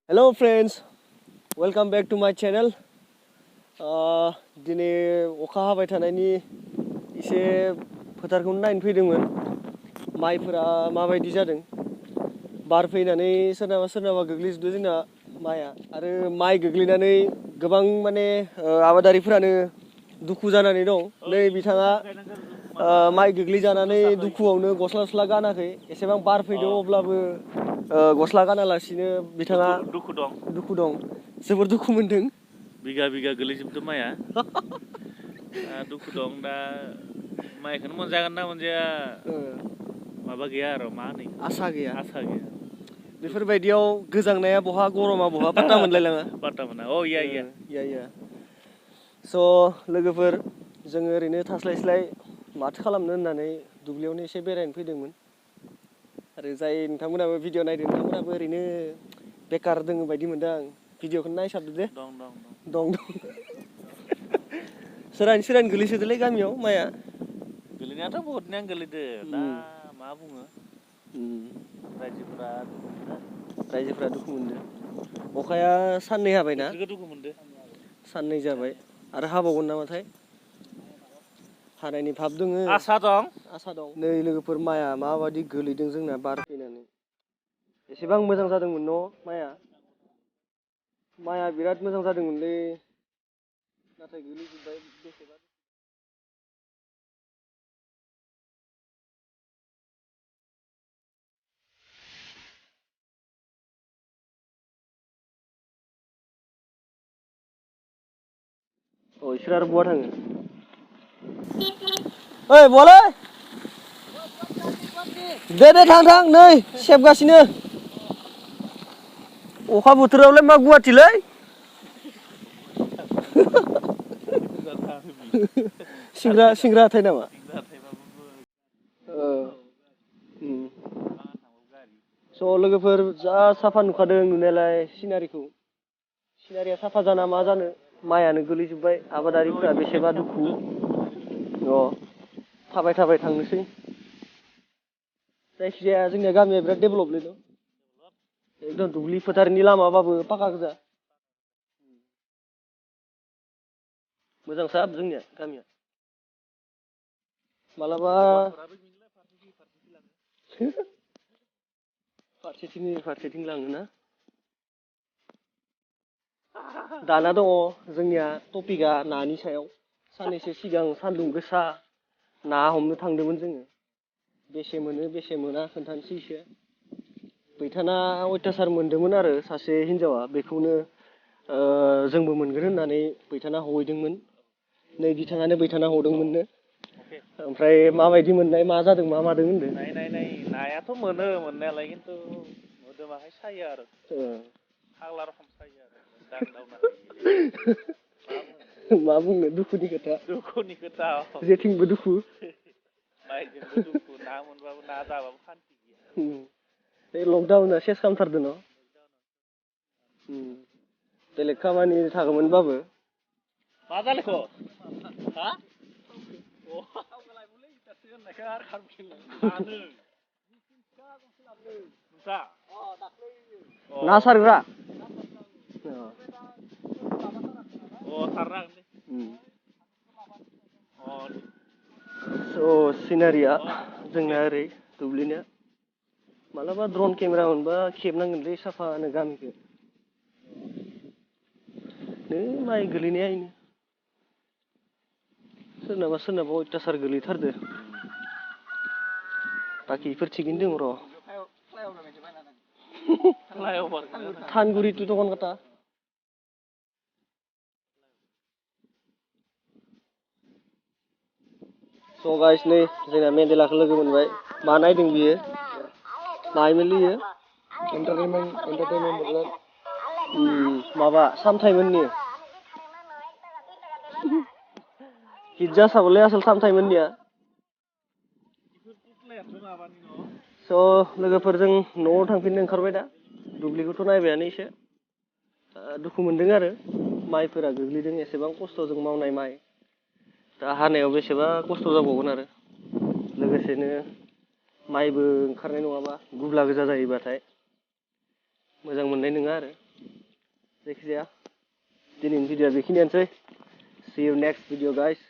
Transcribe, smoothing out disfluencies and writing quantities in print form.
Hello friends, welcome back to my channel. दिनै अखा हाबाय थानायनि एसे फोथारखौनो नायनो फैदोंमोन। माइफोरा माबायदि जादों। बार फैनानै सोरनाबा गोग्लैजोबदों जोंना माइआ आरो माइ गोग्लैनानै गोबां माने आबादारिफोरानो दुखु जानानै दं। नै बिथाङा माइ गोग्लैजानानै दुखुआवनो गस्ला गानाखै एसेबां बार फैदों अब्लाबो गस्ला गानालासिनो बिथाङा दुखु दं जोबोर दुखु मोनदों। बिगा गोलैजोबदों माइआ दुखु दं दा माइखौनो मोनजागोन ना मोनजाया माबा गैया आरो मा होनो आसा गैया बेफोरबायदियाव गोजांनाया बहा गरमा बहा पात्ता मोनलायलाङा पात्ता मोना या स' लोगोफोर जोङो ओरैनो थास्लायस्लाय माथो खालामनो होननानै दुब्लियावनो एसे बेरायनो फैदोंमोन आरो जाय नोंथांमोनाबो भिडिअ नायदों नोंथांमोनाबो ओरैनो बेकार दोङो बायदि मोनदों आं भिडिअखौनो नायसाबदो दे दं सोरानि गोलैसोदोलै गामियाव माइआ गोलैनायाथ' बहुतनियानो गोलैदो दा मा बुङो रायजोफोरा दुखु मोनदों अखाया साननै हाबायना दुखु मोनदों साननै जाबाय आरो हाबावगोन नामाथाय हानायनि भाब दोङो आसा दं नै लोगोफोर माइआ माबायदि गोलैदों जोंना बार फैनानै एसेबां मोजां जादोंमोन न' माइआ बिराद मोजां जादोंमोनलै नाथाय गोलैजोबबाय बेसेबा इसोर आरो बहा थाङो ओइ बहालै दे थां नै सेबगासिनो अखा बोथोरावलाय मा गुवाहाटिलै सिंग्रा हाथाय नामा स' लोगोफोर जा साफा नुखादों नुनायालाय सिनारिया साफा जाना मा जानो माइआनो गोलैजोब्बाय आबादारिफोरा बेसेबा दुखु थाबाय थांनोसै जायखिजाया जोंनिया गामिया बिराद डेभेलपलै एकदम दुब्लि फोथारनि लामाबाबो पाका गोजा मोजांसाब जोंनिया गामिया मालाबा फारसेथिं लाङोना दाना दङ जोंनिया टपिकआ नानि सायाव साननैसो सिगां सान्दुं गोसा ना हमनो थांदोंमोन जोङो बेसे मोनो बेसे मोना खोन्थानोसै एसे बैथाना अयथासार मोनदोंमोन आरो सासे हिनजावा बेखौनो जोंबो मोनगोन होननानै बैथाना हहैदोंमोन नै बिथाङानो बैथाना हदोंमोननो ओमफ्राय माबायदि मोननाय मा जादों मा मादों होनदों नायाथ' मोनो मोननायालाय खिन्थु मोदोमाहाय सायो आरो फाग्ला रखम सायो आरो मा बुंनो दुखुनि खोथा जेथिंबो दुखु माइजोंबो दुखु ना मोनबाबो ना जाबाबो खान्थि गैया लकडाउना सेस खालामथारदों न' बेलेग खामानि थागौमोनबाबो मा जालायखो ना सारग्रा सिनारिया जोंना ओरै दुब्लिनिया मालाबा ड्रन केमेरा मोनबा खेबनांगोनलै साफानो गामिखौ नै माइ गोलैनाया सोरनाबा अयथासार गोलैथारदो बाखिफोर थिगैनो दङ र' थानगुरि टु दखानकाटा स' गाइस नै जोंना मेन्देलाखौ लोगो मोनबाय मा नायदों बियो माहायमोन लियो एन्टारटेनमेन्ट माबा सामथाइमोननि हिट जासाबोलै आसोल सामथाइमोननिया स' लोगोफोरजों न'आव थांफिननो ओंखारबाय दा दुब्लिखौथ' नायबायानो एसे दुखु मोनदों आरो माइफोरा गोग्लैदों एसेबां खस्थ'जों मावनाय माइ दा हानायाव बेसेबा खस्थ' जाबावगोन आरो लोगोसेनो माइबो ओंखारनाय नङाबा गुग्ला गोजा जायोबाथाय मोजां मोननाय नङा आरो जायखिजाया दिनैनि भिडिअ'आ बेखिनियानोसै see you next video guys